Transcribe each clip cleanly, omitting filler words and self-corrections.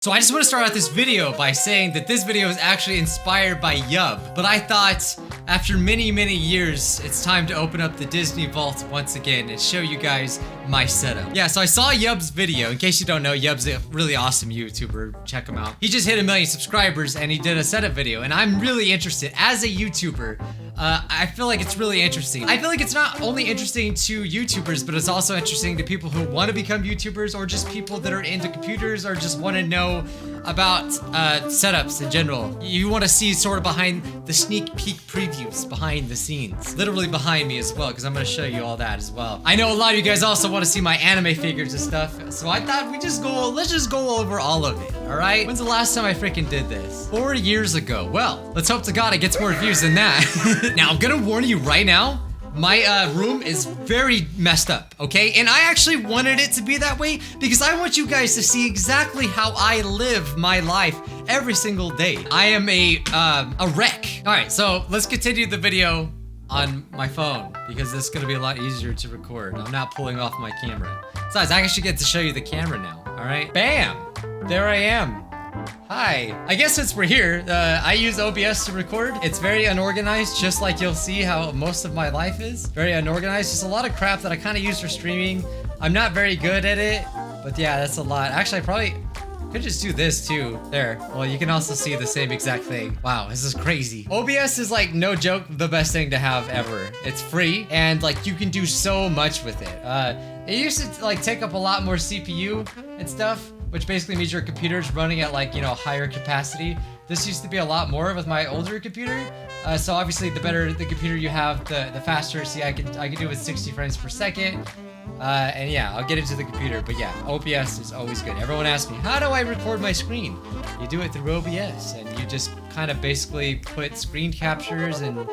So I just want to start out this video by saying that this video is actually inspired by Yub, but I thought after many years, it's time to open up the Disney Vault once again and show you guys my setup. Yeah, so I saw Yub's video. In case you don't know, Yub's a really awesome YouTuber. Check him out. He just hit 1 million subscribers and he did a setup video, and I'm really interested. As a YouTuber, I feel like it's really interesting. I feel like it's not only interesting to YouTubers, but it's also interesting to people who want to become YouTubers, or just people that are into computers or just want to know about setups in general. You want to see sort of behind the sneak peek previews, behind the scenes. Literally behind me as well, because I'm going to show you all that as well. I know a lot of you guys also want to see my anime figures and stuff, so I thought let's just go over all of it, alright? When's the last time I freaking did this? 4 years ago. Well, let's hope to God it gets more views than that. Now, I'm gonna warn you right now, my room is very messed up, okay? And I actually wanted it to be that way because I want you guys to see exactly how I live my life every single day. I am a wreck. All right, so let's continue the video on my phone because this is gonna be a lot easier to record. I'm not pulling off my camera. Besides, I actually get to show you the camera now, all right? Bam, there I am. Hi. I guess since we're here, I use OBS to record. It's very unorganized, just like you'll see how most of my life is. Very unorganized. Just a lot of crap that I kind of use for streaming. I'm not very good at it, but yeah, that's a lot. Actually, I probably could just do this too. There. Well, you can also see the same exact thing. Wow, this is crazy. OBS is like, no joke, the best thing to have ever. It's free, and like you can do so much with it. It used to like take up a lot more CPU and stuff, which basically means your computer's running at like, you know, higher capacity. This used to be a lot more with my older computer. So obviously the better the computer you have, the faster. See, I can do it with 60 frames per second. And yeah, I'll get into the computer, but yeah, OBS is always good. Everyone asks me, how do I record my screen? You do it through OBS, and you just kind of basically put screen captures and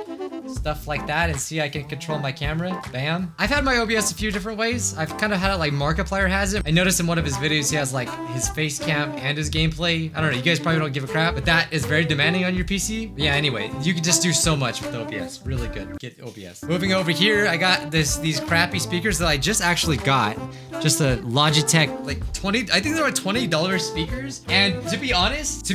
stuff like that, and see, I can control my camera. Bam. I've had my OBS a few different ways. I've kind of had it like Markiplier has it. I noticed in one of his videos he has like his face cam and his gameplay. I don't know, you guys probably don't give a crap, but that is very demanding on your PC. But yeah, anyway, you can just do so much with OBS. Really good. Get OBS. Moving over here, I got these crappy speakers that I just actually got. Just a Logitech, like I think they were $20 speakers. And to be honest,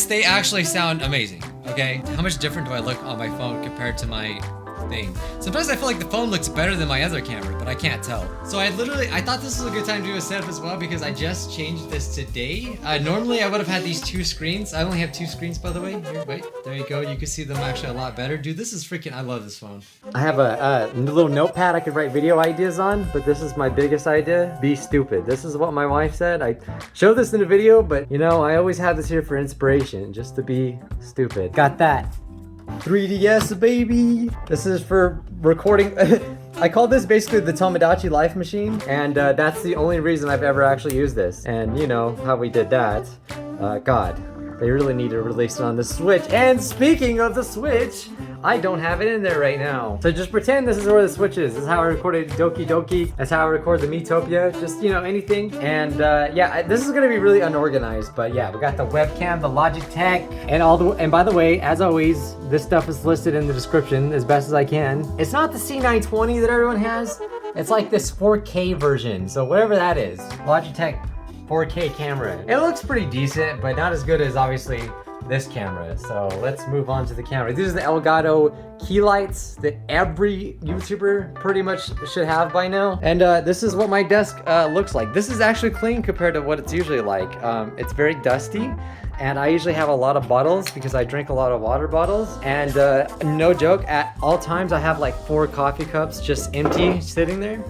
they actually sound amazing. Okay, how much different do I look on my phone compared to my thing? Sometimes I feel like the phone looks better than my other camera, but I can't tell. So I thought this was a good time to do a setup as well because I just changed this today. Normally I would have had these 2 screens. I only have 2 screens, by the way. Here, wait, there you go. You can see them actually a lot better. Dude, this is freaking, I love this phone. I have a little notepad I could write video ideas on, but this is my biggest idea. Be stupid. This is what my wife said. I showed this in a video, but you know, I always have this here for inspiration, just to be stupid. Got that. 3DS, baby. This is for recording. I call this basically the Tomodachi Life Machine, and that's the only reason I've ever actually used this. And you know how we did that. God, they really need to release it on the Switch. And speaking of the Switch, I don't have it in there right now. So just pretend this is where the Switch is. This is how I recorded Doki Doki. That's how I record the Miitopia. Just, you know, anything. And yeah, this is gonna be really unorganized, but yeah, we got the webcam, the Logitech, and by the way, as always, this stuff is listed in the description as best as I can. It's not the C920 that everyone has. It's like this 4K version. So whatever that is, Logitech 4K camera. It looks pretty decent, but not as good as obviously this camera. So let's move on to the camera. These are the Elgato keylights that every YouTuber pretty much should have by now. And this is what my desk looks like. This is actually clean compared to what it's usually like. It's very dusty, and I usually have a lot of bottles because I drink a lot of water bottles. And no joke, at all times I have like 4 coffee cups just empty sitting there.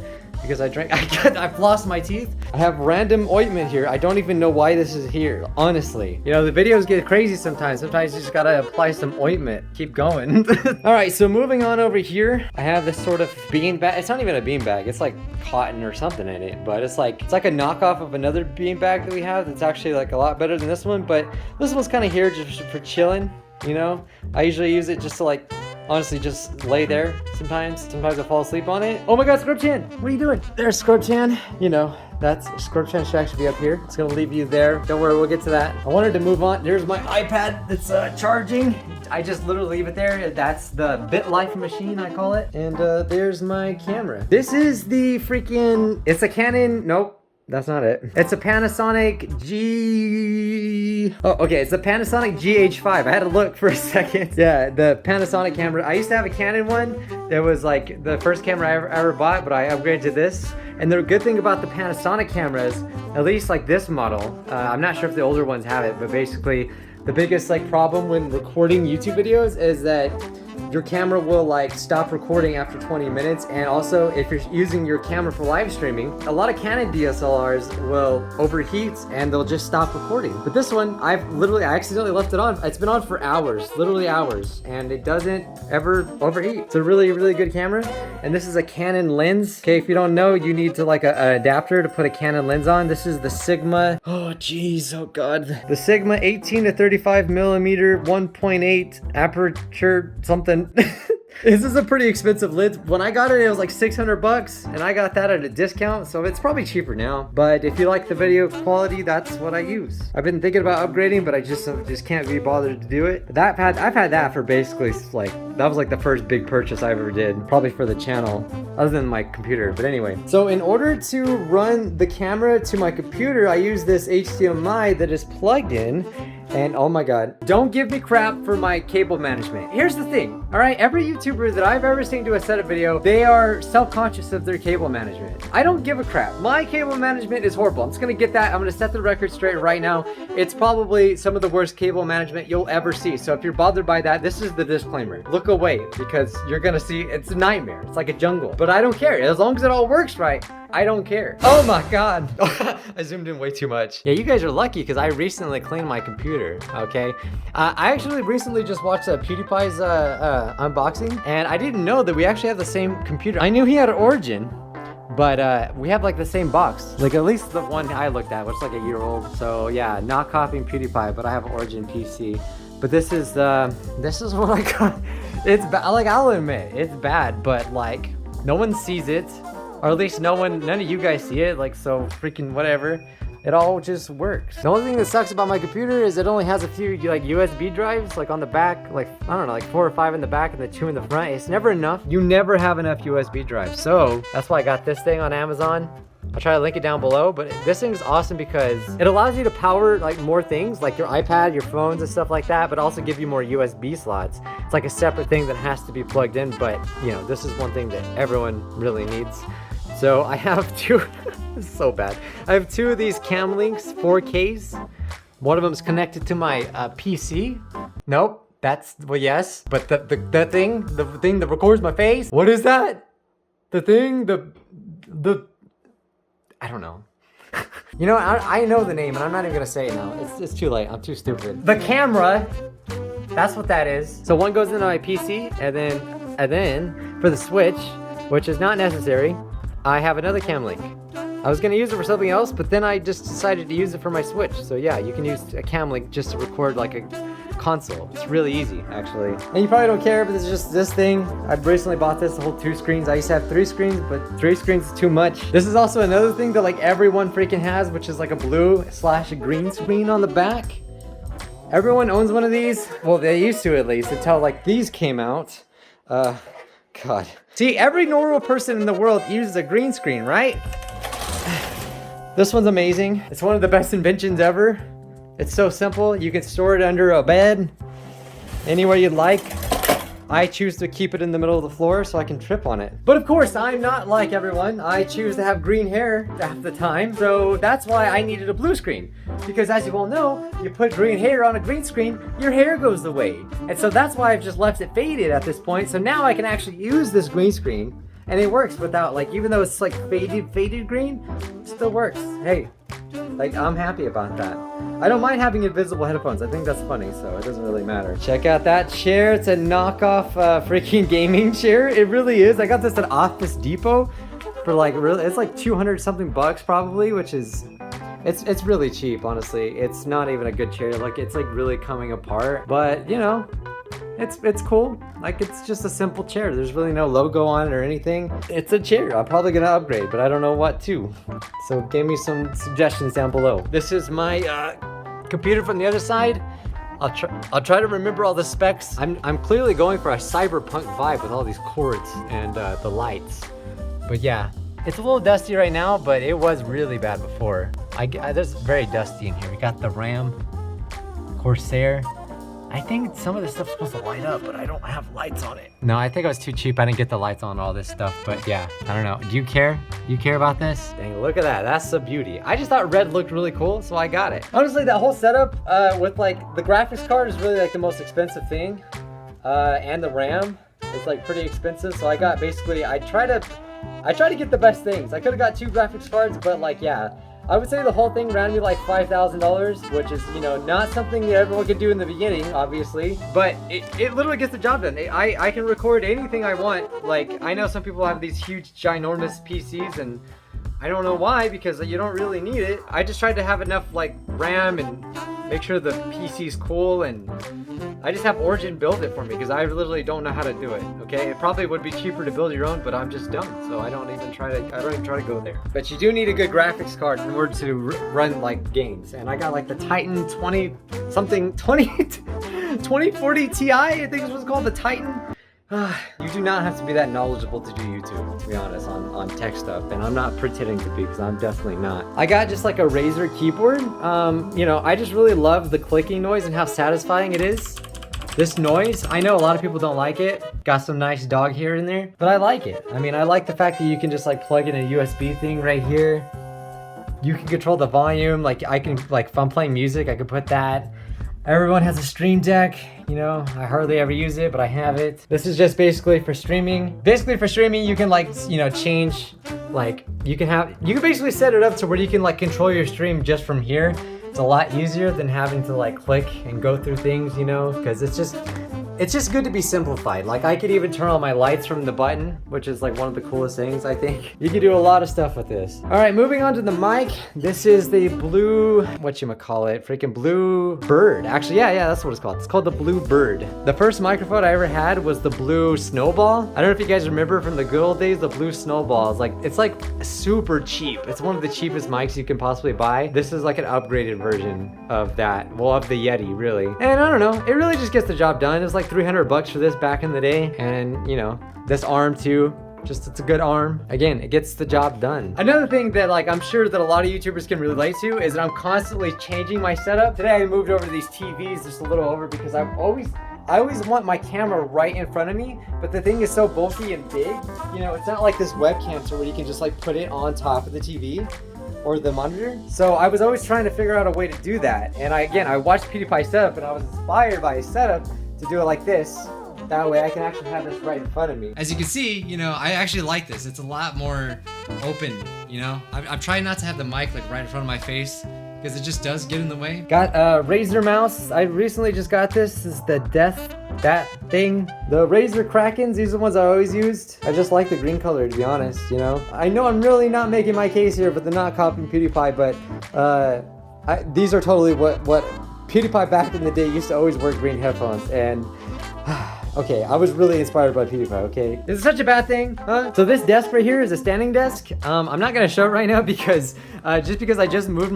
Because I've lost my teeth. I have random ointment here. I don't even know why this is here, honestly. You know, the videos get crazy sometimes. Sometimes you just gotta apply some ointment. Keep going. All right, so moving on over here, I have this sort of bean bag. It's not even a bean bag. It's like cotton or something in it, but it's like a knockoff of another bean bag that we have that's actually like a lot better than this one, but this one's kind of here just for chilling, you know? I usually use it just to like, honestly, just lay there sometimes. Sometimes I fall asleep on it. Oh my God, Scorchan, what are you doing? There's Scorchan. You know, that's Scorchan should actually be up here. It's gonna leave you there. Don't worry, we'll get to that. I wanted to move on. There's my iPad that's charging. I just literally leave it there. That's the BitLife machine, I call it. And there's my camera. This is the freaking, it's a Canon, nope. That's not it. It's a Panasonic see. Oh, okay, it's a Panasonic GH5. I had to look for a second. Yeah, the Panasonic camera. I used to have a Canon one. It was like the first camera I ever bought, but I upgraded to this. And the good thing about the Panasonic cameras, at least like this model, I'm not sure if the older ones have it, but basically the biggest like problem when recording YouTube videos is that your camera will like stop recording after 20 minutes. And also if you're using your camera for live streaming, a lot of Canon DSLRs will overheat and they'll just stop recording. But this one, I accidentally left it on. It's been on for hours, literally hours, and it doesn't ever overheat. It's a really, really good camera. And this is a Canon lens. Okay, if you don't know, you need to like an adapter to put a Canon lens on. This is the Sigma, oh geez, oh God. The Sigma 18 to 35 millimeter, 1.8 aperture something. This is a pretty expensive lens. When I got it, it was like 600 bucks, and I got that at a discount, so it's probably cheaper now. But if you like the video quality, that's what I use. I've been thinking about upgrading, but I just can't be bothered to do it. I've had that for basically like, that was like the first big purchase I ever did, probably for the channel, other than my computer. But anyway, so in order to run the camera to my computer, I use this HDMI that is plugged in. And oh my God, don't give me crap for my cable management. Here's the thing, all right? Every YouTuber that I've ever seen do a setup video, they are self-conscious of their cable management. I don't give a crap. My cable management is horrible. I'm just gonna get that. I'm gonna set the record straight right now. It's probably some of the worst cable management you'll ever see. So if you're bothered by that, this is the disclaimer. Look away, because you're gonna see it's a nightmare. It's like a jungle. But I don't care. As long as it all works right, I don't care. Oh my God. I zoomed in way too much. Yeah, you guys are lucky because I recently cleaned my computer, okay? I actually recently just watched PewDiePie's unboxing, and I didn't know that we actually have the same computer. I knew he had an Origin, but we have like the same box. Like at least the one I looked at, which is like a year old. So yeah, not copying PewDiePie, but I have an Origin PC. But this is what I got. It's bad, like I'll admit, it's bad, but like no one sees it. Or at least none of you guys see it, like, so freaking whatever. It all just works. The only thing that sucks about my computer is it only has a few like USB drives, like on the back, like, I don't know, like 4 or 5 in the back and the 2 in the front. It's never enough. You never have enough USB drives. So that's why I got this thing on Amazon. I'll try to link it down below, but this thing is awesome because it allows you to power like more things, like your iPad, your phones and stuff like that, but also give you more USB slots. It's like a separate thing that has to be plugged in, but you know, this is one thing that everyone really needs. So I have two, this is so bad. I have 2 of these camlinks 4Ks. One of them is connected to my PC. Nope, that's, well, yes. But the thing that records my face. What is that? The thing, I don't know. You know, I know the name and I'm not even gonna say it now. It's too late, I'm too stupid. The camera, that's what that is. So one goes into my PC and then for the switch, which is not necessary, I have another camlink. I was gonna use it for something else, but then I just decided to use it for my Switch. So yeah, you can use a camlink just to record like a console. It's really easy, actually. And you probably don't care, but it's just this thing. I recently bought this, the whole 2 screens. I used to have 3 screens, but 3 screens is too much. This is also another thing that like everyone freaking has, which is like a blue/green screen on the back. Everyone owns one of these. Well, they used to at least, until like these came out. God. See, every normal person in the world uses a green screen, right? This one's amazing. It's one of the best inventions ever. It's so simple. You can store it under a bed, anywhere you'd like. I choose to keep it in the middle of the floor so I can trip on it. But of course, I'm not like everyone. I choose to have green hair half the time. So that's why I needed a blue screen. Because as you all know, you put green hair on a green screen, your hair goes away. And so that's why I've just left it faded at this point. So now I can actually use this green screen and it works without like, even though it's like faded green, it still works. Hey, like I'm happy about that. I don't mind having invisible headphones. I think that's funny, so it doesn't really matter. Check out that chair. It's a knockoff freaking gaming chair. It really is. I got this at Office Depot for like really, it's like 200 something bucks probably, which is, it's really cheap, honestly. It's not even a good chair. Like it's like really coming apart, but you know, it's cool. Like it's just a simple chair. There's really no logo on it or anything. It's a chair. I'm probably gonna upgrade, but I don't know what to. So give me some suggestions down below. This is my computer from the other side. I'll try to remember all the specs. I'm clearly going for a cyberpunk vibe with all these cords and the lights. But yeah, it's a little dusty right now, but it was really bad before. There's very dusty in here. We got the RAM. Corsair. I think some of this stuff's supposed to light up, but I don't have lights on it. No, I think I was too cheap. I didn't get the lights on all this stuff, but yeah, I don't know. Do you care? You care about this? Dang, look at that. That's the beauty. I just thought red looked really cool, so I got it. Honestly, that whole setup with like the graphics card is really like the most expensive thing. And the RAM is like pretty expensive, so I got basically, I try to get the best things. I could have got 2 graphics cards, but like, yeah. I would say the whole thing ran me like $5,000, which is, you know, not something that everyone could do in the beginning, obviously, but it literally gets the job done. I can record anything I want. Like, I know some people have these huge, ginormous PCs, and I don't know why, because you don't really need it. I just tried to have enough like RAM and make sure the PC's cool, and I just have Origin build it for me because I literally don't know how to do it. Okay, it probably would be cheaper to build your own, but I'm just dumb, so I don't even try to go there. But you do need a good graphics card in order to run like games, and I got like the Titan 2040 Ti, I think it was called, the Titan. You do not have to be that knowledgeable to do YouTube, to be honest, on tech stuff, and I'm not pretending to be, because I'm definitely not. I got just like a Razer keyboard. You know, I just really love the clicking noise and how satisfying it is. This noise, I know a lot of people don't like it. Got some nice dog hair in there, but I like it. I mean, I like the fact that you can just like plug in a USB thing right here. You can control the volume, like I can, like if I'm playing music, I can put that. Everyone has a Stream Deck, you know, I hardly ever use it, but I have it. This is just basically for streaming. Basically for streaming, you can like, you know, change, like, you can basically set it up to where you can like control your stream just from here. It's a lot easier than having to like click and go through things, you know, because it's just good to be simplified. Like I could even turn on my lights from the button, which is like one of the coolest things, I think. You can do a lot of stuff with this. All right, moving on to the mic. This is the freaking Bluebird. Actually, yeah, that's what it's called. It's called the Bluebird. The first microphone I ever had was the Blue Snowball. I don't know if you guys remember from the good old days, the Blue Snowball. It's like super cheap. It's one of the cheapest mics you can possibly buy. This is like an upgraded version of that. Well, of the Yeti, really. And I don't know, it really just gets the job done. It's like $300 for this back in the day, and you know, this arm too, just it's a good arm. Again, it gets the job done. Another thing that like I'm sure that a lot of YouTubers can relate to is that I'm constantly changing my setup. Today I moved over to these TVs just a little over because I always want my camera right in front of me, but the thing is so bulky and big, you know, it's not like this webcam where you can just like put it on top of the TV or the monitor. So I was always trying to figure out a way to do that, and I watched PewDiePie setup, and I was inspired by his setup to do it like this. That way I can actually have this right in front of me. As you can see, you know, I actually like this. It's a lot more open, you know? I'm trying not to have the mic like right in front of my face because it just does get in the way. Got a Razer mouse. I recently just got this. This is the that thing. The Razer Krakens, these are the ones I always used. I just like the green color, to be honest, you know? I know I'm really not making my case here, but they're not copying PewDiePie, but these are totally what PewDiePie back in the day used to always wear green headphones, and okay, I was really inspired by PewDiePie, okay? Is it such a bad thing, huh? So this desk right here is a standing desk. I'm not gonna show it right now because just because I just moved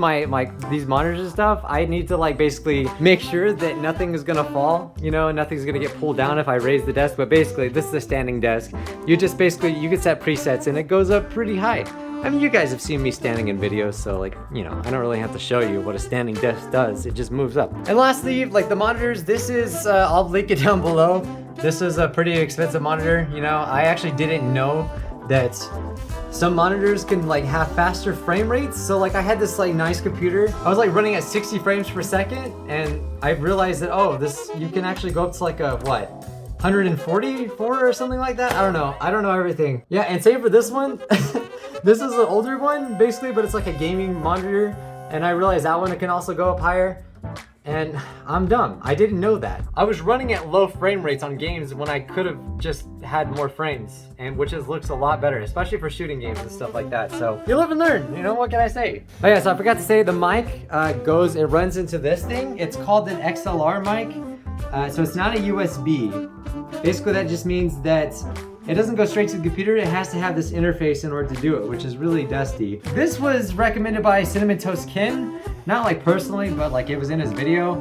these monitors and stuff, I need to like basically make sure that nothing is gonna fall, you know, nothing's gonna get pulled down if I raise the desk. But basically, this is a standing desk. You can set presets and it goes up pretty high. I mean, you guys have seen me standing in videos, so like, you know, I don't really have to show you what a standing desk does. It just moves up. And lastly, like the monitors, this is, I'll link it down below. This is a pretty expensive monitor, you know. I actually didn't know that some monitors can like have faster frame rates. So like I had this like nice computer. I was like running at 60 frames per second, and I realized that, oh, you can actually go up to like a, what? 144 or something like that? I don't know everything. Yeah, and same for this one. This is an older one, basically, but it's like a gaming monitor, and I realized that one can also go up higher, and I'm dumb. I didn't know that. I was running at low frame rates on games when I could have just had more frames, and which looks a lot better, especially for shooting games and stuff like that. So you live and learn, you know, what can I say? Oh yeah, so I forgot to say the mic it runs into this thing. It's called an XLR mic, so it's not a USB. Basically, that just means that it doesn't go straight to the computer. It has to have this interface in order to do it, which is really dusty. This was recommended by Cinnamon Toast Ken. Not like personally, but like it was in his video.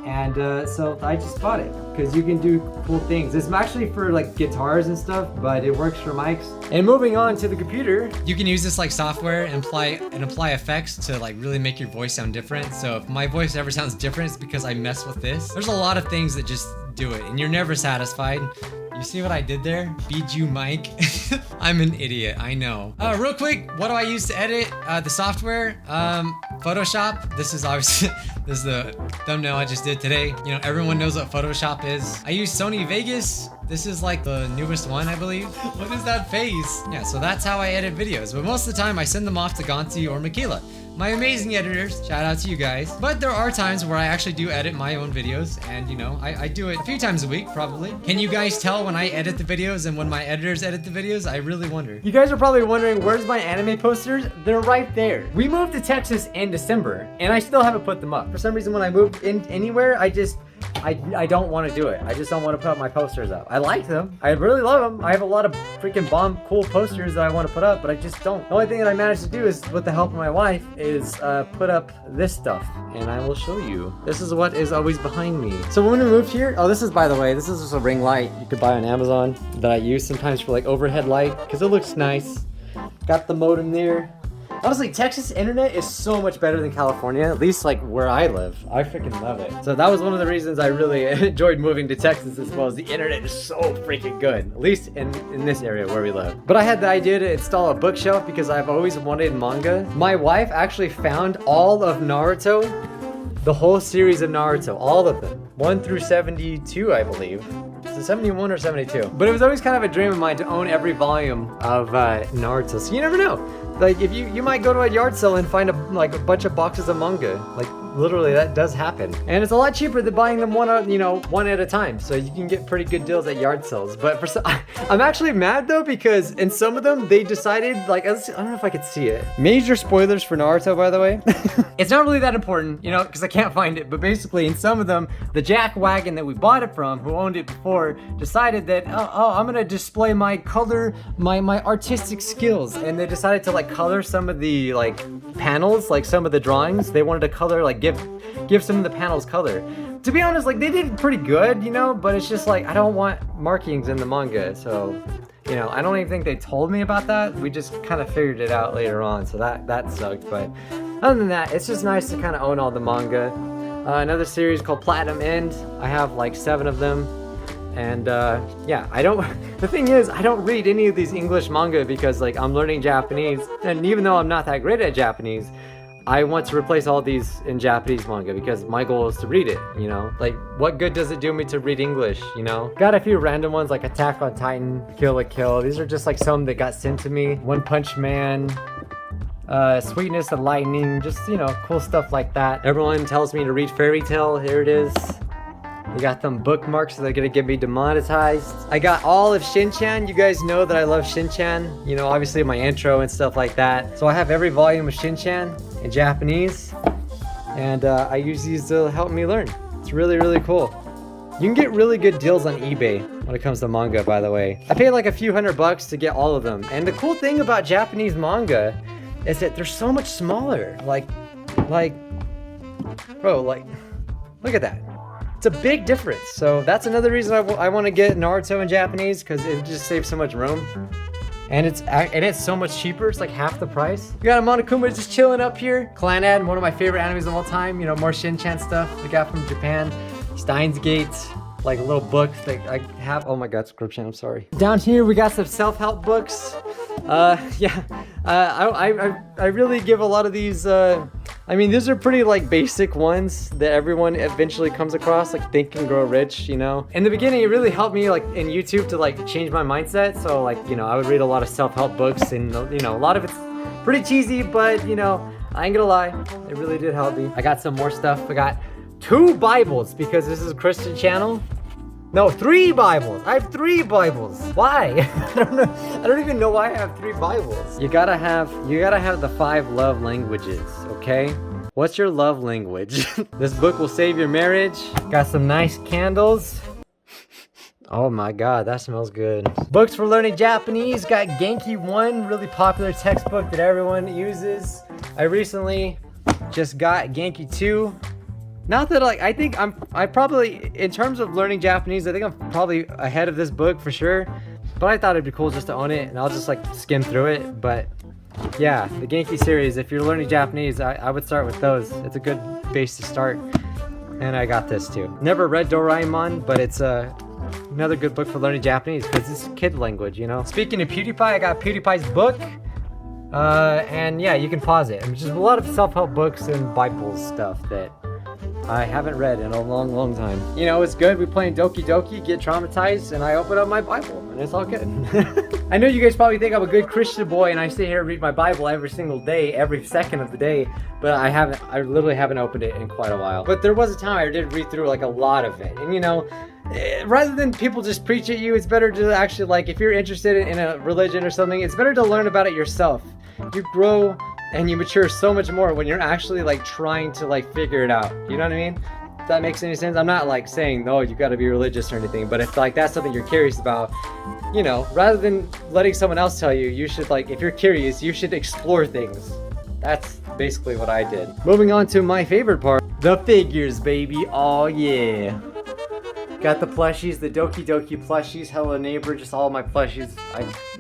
And so I just bought it because you can do cool things. It's actually for like guitars and stuff, but it works for mics. And moving on to the computer, you can use this like software and apply effects to like really make your voice sound different. So if my voice ever sounds different, it's because I mess with this. There's a lot of things that just do it, and you're never satisfied. You see what I did there? Bijuu mic. I'm an idiot, I know. Real quick, what do I use to edit the software? Photoshop. This is obviously, this is the thumbnail I just did today. You know, everyone knows what Photoshop is. I use Sony Vegas. This is like the newest one, I believe. What is that face? Yeah, so that's how I edit videos. But most of the time, I send them off to Ganti or Michaela, my amazing editors. Shout out to you guys. But there are times where I actually do edit my own videos, and you know, I do it a few times a week, probably. Can you guys tell when I edit the videos and when my editors edit the videos? I really wonder. You guys are probably wondering, where's my anime posters? They're right there. We moved to Texas in December, and I still haven't put them up. For some reason, when I moved in anywhere, I don't want to do it. I just don't want to put up my posters up. I like them. I really love them. I have a lot of freaking bomb cool posters that I want to put up, but I just don't. The only thing that I managed to do is, with the help of my wife, is put up this stuff, and I will show you. This is what is always behind me. So when we moved here, oh, this is, by the way, this is just a ring light you could buy on Amazon that I use sometimes for like overhead light because it looks nice. Got the modem there. Honestly, Texas internet is so much better than California, at least like where I live. I freaking love it. So that was one of the reasons I really enjoyed moving to Texas, as well as the internet is so freaking good, at least in this area where we live. But I had the idea to install a bookshelf because I've always wanted manga. My wife actually found all of Naruto, the whole series of Naruto, all of them. 1 through 72, I believe. Is it 71 or 72? But it was always kind of a dream of mine to own every volume of Naruto. So you never know. Like if you might go to a yard sale and find a bunch of boxes of manga. Like literally that does happen. And it's a lot cheaper than buying them one at a time. So you can get pretty good deals at yard sales. But for some, I'm actually mad though because in some of them they decided like, I don't know if I could see it. Major spoilers for Naruto, by the way. It's not really that important, you know, because I can't find it. But basically in some of them, the jack wagon that we bought it from, who owned it before, decided that, oh, I'm gonna display my color, my artistic skills. And they decided to like color some of the like panels, like some of the drawings. They wanted to color, like give some of the panels color. To be honest, like they did pretty good, you know, but it's just like I don't want markings in the manga. So, you know, I don't even think they told me about that. We just kind of figured it out later on, so that sucked. But other than that, it's just nice to kind of own all the manga. Another series called Platinum End. I have like 7 of them. And yeah, the thing is, I don't read any of these English manga because like I'm learning Japanese, and even though I'm not that great at Japanese, I want to replace all these in Japanese manga because my goal is to read it, you know? Like, what good does it do me to read English, you know? Got a few random ones like Attack on Titan, Kill la Kill. These are just like some that got sent to me. One Punch Man, Sweetness and Lightning, just, you know, cool stuff like that. Everyone tells me to read Fairy Tail. Here it is. We got them bookmarks, so they're gonna get me demonetized. I got all of Shin-chan. You guys know that I love Shin-chan. You know, obviously my intro and stuff like that. So I have every volume of Shin-chan in Japanese. And I use these to help me learn. It's really, really cool. You can get really good deals on eBay when it comes to manga, by the way. I paid like a few $100 to get all of them. And the cool thing about Japanese manga is that they're so much smaller. Bro, look at that. It's a big difference. So that's another reason I want to get Naruto in Japanese, because it just saves so much room. And it's so much cheaper. It's like half the price. We got a Monokuma just chilling up here. Clannad, one of my favorite animes of all time. You know, more Shin-chan stuff we got from Japan. Steins Gate, like a little book that I have. Oh my god, subscription, I'm sorry. Down here we got some self-help books. Yeah, I really give a lot of these, I mean, these are pretty like basic ones that everyone eventually comes across, like Think and Grow Rich, you know. In the beginning, it really helped me like in YouTube to like change my mindset. So like, you know, I would read a lot of self-help books, and you know, a lot of it's pretty cheesy, but you know, I ain't gonna lie, it really did help me. I got some more stuff. I got 2 Bibles because this is a Christian channel. No, 3 Bibles. I have 3 Bibles. Why? I don't know. I don't even know why I have 3 Bibles. You gotta have the 5 love languages, okay? What's your love language? This book will save your marriage. Got some nice candles. Oh my god, that smells good. Books for learning Japanese. Got Genki 1, really popular textbook that everyone uses. I recently just got Genki 2. Not that like, I probably, in terms of learning Japanese, I think I'm probably ahead of this book for sure. But I thought it'd be cool just to own it, and I'll just like skim through it. But yeah, the Genki series, if you're learning Japanese, I would start with those. It's a good base to start. And I got this too. Never read Doraemon, but it's another good book for learning Japanese because it's kid language, you know? Speaking of PewDiePie, I got PewDiePie's book. And yeah, you can pause it. There's just a lot of self-help books and Bible stuff that I haven't read in a long, long time. You know, it's good. We playing Doki Doki, get traumatized, and I open up my Bible, and it's all good. I know you guys probably think I'm a good Christian boy, and I sit here and read my Bible every single day, every second of the day, but I literally haven't opened it in quite a while. But there was a time I did read through like a lot of it, and you know, rather than people just preach at you, it's better to actually, like, if you're interested in a religion or something, it's better to learn about it yourself. You grow and you mature so much more when you're actually like trying to like figure it out. You know what I mean? If that makes any sense. I'm not like saying, no, you gotta be religious or anything, but if like that's something you're curious about, you know, rather than letting someone else tell you, you should, like, if you're curious, you should explore things. That's basically what I did. Moving on to my favorite part, the figures, baby. Oh yeah. Got the plushies, the Doki Doki plushies, Hello Neighbor, just all my plushies.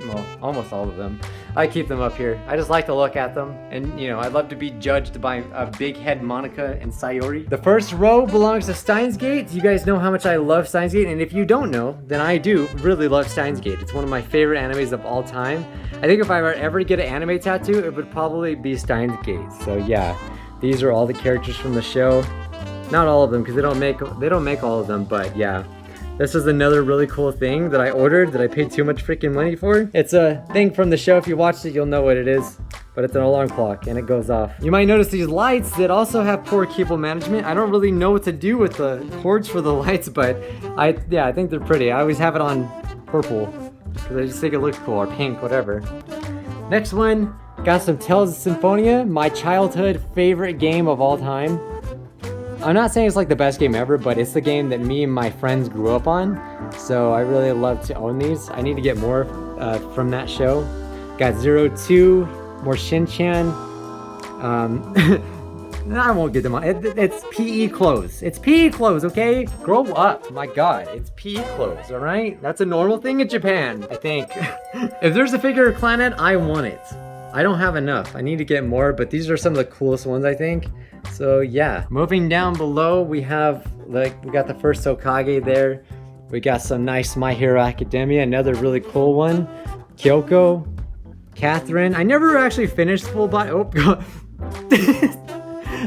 Well, almost all of them. I keep them up here. I just like to look at them. And, you know, I love to be judged by Big Head Monica and Sayori. The first row belongs to Steins Gate. You guys know how much I love Steins Gate. And if you don't know, then I do really love Steins Gate. It's one of my favorite animes of all time. I think if I were ever to get an anime tattoo, it would probably be Steins Gate. So yeah, these are all the characters from the show. Not all of them, because they don't make all of them, but yeah. This is another really cool thing that I ordered that I paid too much freaking money for. It's a thing from the show. If you watched it, you'll know what it is. But it's an alarm clock and it goes off. You might notice these lights that also have poor cable management. I don't really know what to do with the cords for the lights, but I think they're pretty. I always have it on purple because I just think it looks cool, or pink, whatever. Next one, got some Tales of Symphonia, my childhood favorite game of all time. I'm not saying it's like the best game ever, but it's the game that me and my friends grew up on. So I really love to own these. I need to get more from that show. Got 02, more Shin-Chan. I won't get them on. It's PE clothes. It's PE clothes, okay? Grow up. My God, it's PE clothes, all right? That's a normal thing in Japan, I think. If there's a figure of Clannad, I want it. I don't have enough. I need to get more, but these are some of the coolest ones, I think. So yeah, moving down below, we got the first Hokage there. We got some nice My Hero Academia, another really cool one. Kyoko, Catherine. I never actually finished full body. Oh,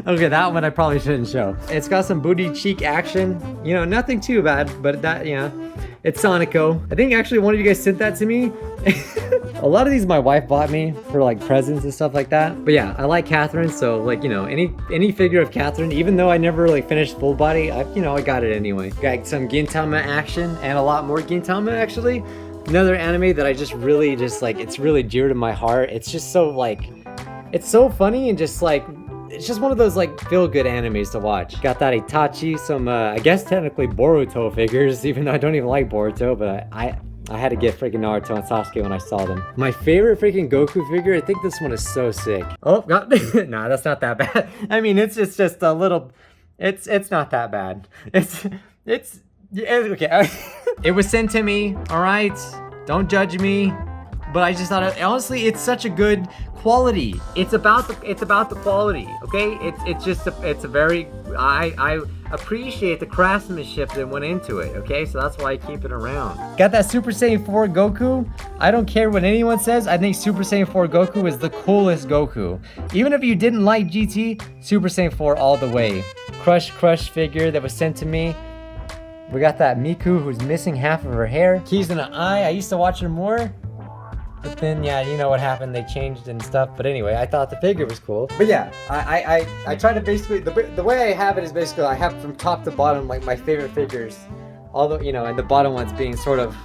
okay, that one I probably shouldn't show. It's got some booty cheek action. You know, nothing too bad, but that, you know, it's Sonico. I think actually one of you guys sent that to me. A lot of these my wife bought me for like presents and stuff like that. But yeah, I like Catherine, so like, you know, any figure of Catherine, even though I never really finished full body, I got it anyway. Got some Gintama action and a lot more Gintama actually. Another anime that I just really like, it's really dear to my heart. It's just so like, it's so funny and just like, it's just one of those like feel-good animes to watch. Got that Itachi, some I guess technically Boruto figures, even though I don't even like Boruto, but I had to get freaking Naruto and Sasuke when I saw them. My favorite freaking Goku figure, I think this one is so sick. Oh, God. Nah, that's not that bad. I mean, it's just a little, it's not that bad. It's okay. It was sent to me, all right? Don't judge me. But I just thought, honestly, it's such a good quality. It's about the quality, okay? It's a very, I appreciate the craftsmanship that went into it, okay? So that's why I keep it around. Got that Super Saiyan 4 Goku. I don't care what anyone says. I think Super Saiyan 4 Goku is the coolest Goku. Even if you didn't like GT, Super Saiyan 4 all the way. Crush figure that was sent to me. We got that Miku who's missing half of her hair. Keys in an eye. I used to watch her more. But then, yeah, you know what happened, they changed and stuff. But anyway, I thought the figure was cool. But yeah, I try to basically, the way I have it is basically, I have from top to bottom, like my favorite figures. Although, you know, and the bottom ones being sort of,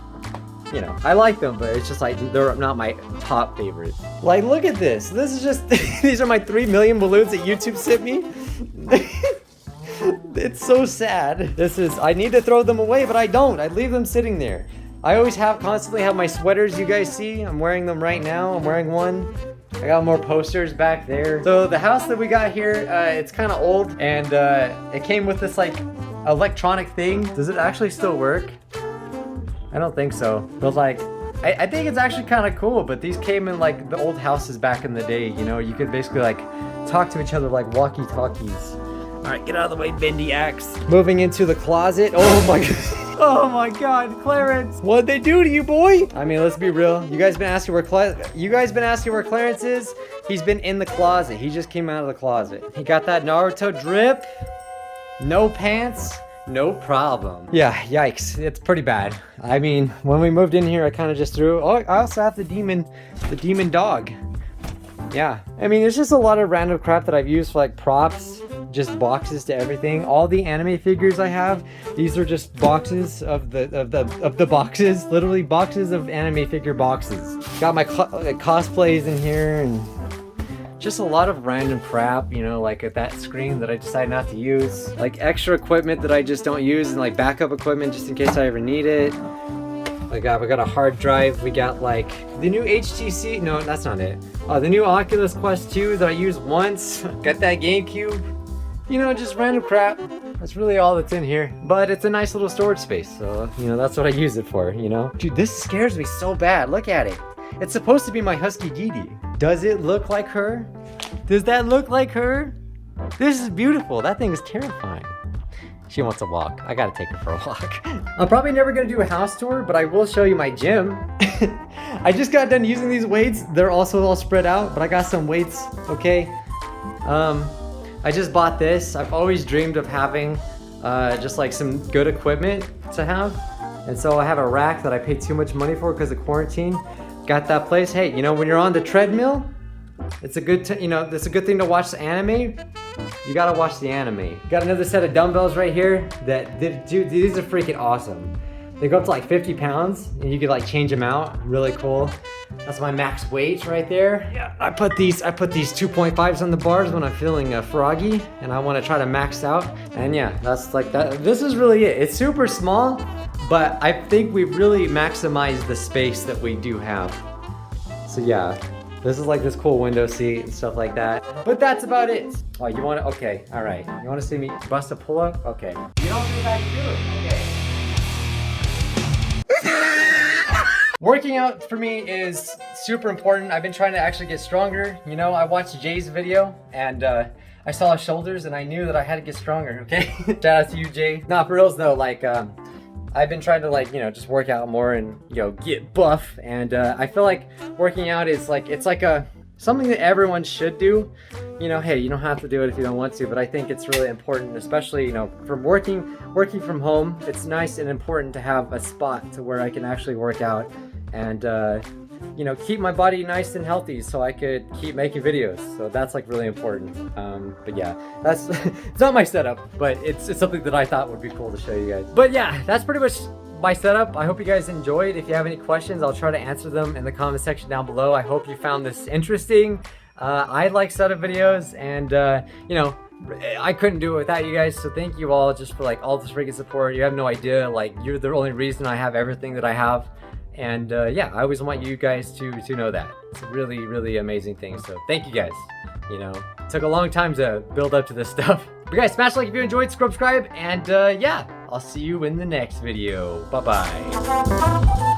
you know, I like them, but it's just like, they're not my top favorites. Like, look at this. This is just, these are my 3 million balloons that YouTube sent me. It's so sad. I need to throw them away, but I don't. I leave them sitting there. I always constantly have my sweaters you guys see. I'm wearing them right now. I'm wearing one. I got more posters back there. So the house that we got here, it's kind of old, and it came with this like electronic thing. Does it actually still work? I don't think so. But like, I think it's actually kind of cool, but these came in like the old houses back in the day, you know? You could basically like talk to each other like walkie-talkies. All right, get out of the way, bendy axe. Moving into the closet. Oh my god. Oh my god, Clarence. What'd they do to you, boy? I mean, let's be real. You guys been asking where Clarence is? He's been in the closet. He just came out of the closet. He got that Naruto drip. No pants. No problem. Yeah, yikes. It's pretty bad. I mean, when we moved in here, I kind of just threw... Oh, I also have the demon dog. Yeah. I mean, there's just a lot of random crap that I've used for like props, just boxes to everything. All the anime figures I have, these are just boxes of the boxes, literally boxes of anime figure boxes. Got my cosplays in here and just a lot of random crap, you know, like at that screen that I decided not to use. Like extra equipment that I just don't use and like backup equipment just in case I ever need it. We got a hard drive. We got like the new HTC. No, that's not it. The new Oculus Quest 2 that I used once. Got that GameCube. You know, just random crap. That's really all that's in here. But it's a nice little storage space. So, you know, that's what I use it for, you know? Dude, this scares me so bad. Look at it. It's supposed to be my Husky Didi. Does it look like her? Does that look like her? This is beautiful. That thing is terrifying. She wants to walk. I gotta take her for a walk. I'm probably never gonna do a house tour, but I will show you my gym. I just got done using these weights. They're also all spread out, but I got some weights, okay? I just bought this. I've always dreamed of having just like some good equipment to have. And so I have a rack that I paid too much money for because of quarantine. Got that place. Hey, you know, when you're on the treadmill, it's a good, it's a good thing to watch the anime. You gotta watch the anime. Got another set of dumbbells right here dude, these are freaking awesome. They go up to like 50 pounds and you can like change them out. Really cool. That's my max weight right there. Yeah, I put these 2.5s on the bars when I'm feeling froggy and I want to try to max out. And yeah, that's like that. This is really it. It's super small, but I think we've really maximized the space that we do have. So yeah. This is like this cool window seat and stuff like that. But that's about it. Oh, you want to? Okay, all right. You want to see me bust a pull-up? Okay. You don't think I can do it? Okay. Working out for me is super important. I've been trying to actually get stronger. You know, I watched Jay's video and I saw his shoulders and I knew that I had to get stronger, okay? Shout out to you, Jay. Nah, for reals though, like, I've been trying to like, you know, just work out more and, you know, get buff. And I feel like working out is like, it's like something that everyone should do. You know, hey, you don't have to do it if you don't want to, but I think it's really important, especially, you know, from working from home. It's nice and important to have a spot to where I can actually work out and, you know, keep my body nice and healthy so I could keep making videos. So that's like really important. But yeah, that's it's not my setup, but it's something that I thought would be cool to show you guys. But yeah, that's pretty much my setup. I hope you guys enjoyed. If you have any questions, I'll try to answer them in the comment section down below. I hope you found this interesting. I like setup videos and you know, I couldn't do it without you guys, so thank you all just for like all this freaking support. You have no idea, like you're the only reason I have everything that I have. And yeah, I always want you guys to know that. It's a really, really amazing thing. So thank you guys. You know, it took a long time to build up to this stuff. But guys, smash like if you enjoyed, subscribe, and yeah, I'll see you in the next video. Bye-bye.